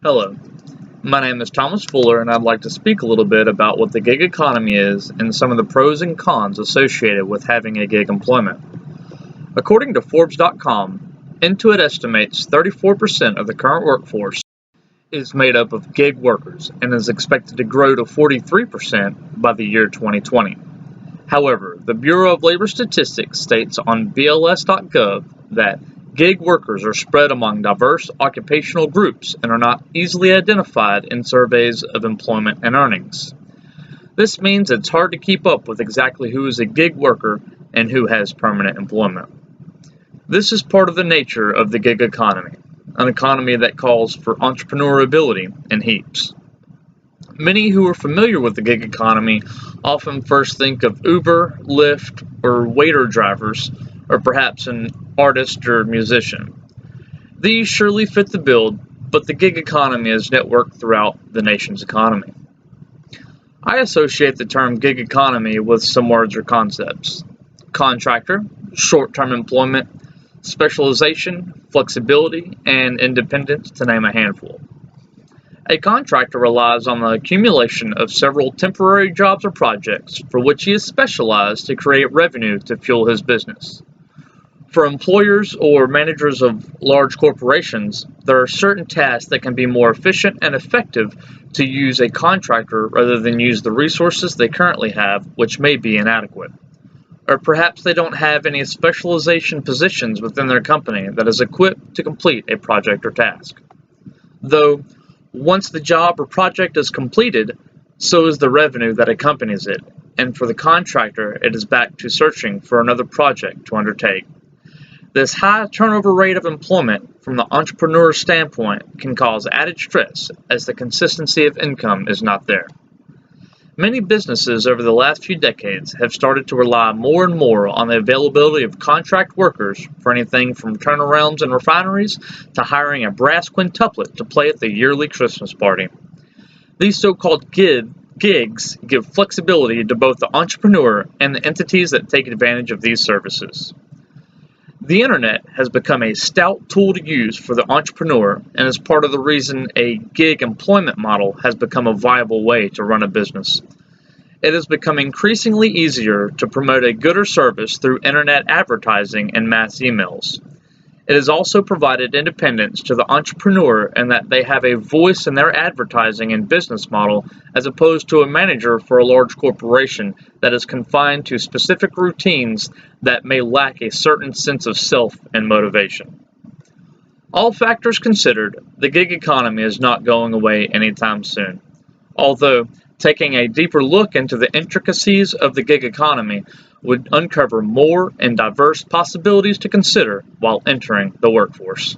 Hello, my name is Thomas Fuller, and I'd like to speak a little bit about what the gig economy is and some of the pros and cons associated with having a gig employment. According to Forbes.com, Intuit estimates 34% of the current workforce is made up of gig workers and is expected to grow to 43% by the year 2020. However, the Bureau of Labor Statistics states on BLS.gov that gig workers are spread among diverse occupational groups and are not easily identified in surveys of employment and earnings. This means it's hard to keep up with exactly who is a gig worker and who has permanent employment. This is part of the nature of the gig economy, an economy that calls for entrepreneurability in heaps. Many who are familiar with the gig economy often first think of Uber, Lyft, or waiter drivers, or perhaps an artist or musician. These surely fit the bill, but the gig economy is networked throughout the nation's economy. I associate the term gig economy with some words or concepts: contractor, short-term employment, specialization, flexibility, and independence, to name a handful. A contractor relies on the accumulation of several temporary jobs or projects for which he is specialized to create revenue to fuel his business. For employers or managers of large corporations, there are certain tasks that can be more efficient and effective to use a contractor rather than use the resources they currently have, which may be inadequate. Or perhaps they don't have any specialization positions within their company that is equipped to complete a project or task. Though, once the job or project is completed, so is the revenue that accompanies it, and for the contractor, it is back to searching for another project to undertake. This high turnover rate of employment from the entrepreneur's standpoint can cause added stress as the consistency of income is not there. Many businesses over the last few decades have started to rely more and more on the availability of contract workers for anything from turnarounds in refineries to hiring a brass quintuplet to play at the yearly Christmas party. These so-called gigs give flexibility to both the entrepreneur and the entities that take advantage of these services. The internet has become a stout tool to use for the entrepreneur and is part of the reason a gig employment model has become a viable way to run a business. It has become increasingly easier to promote a good or service through internet advertising and mass emails. It has also provided independence to the entrepreneur in that they have a voice in their advertising and business model as opposed to a manager for a large corporation that is confined to specific routines that may lack a certain sense of self and motivation. All factors considered, the gig economy is not going away anytime soon. Although, taking a deeper look into the intricacies of the gig economy would uncover more and diverse possibilities to consider while entering the workforce.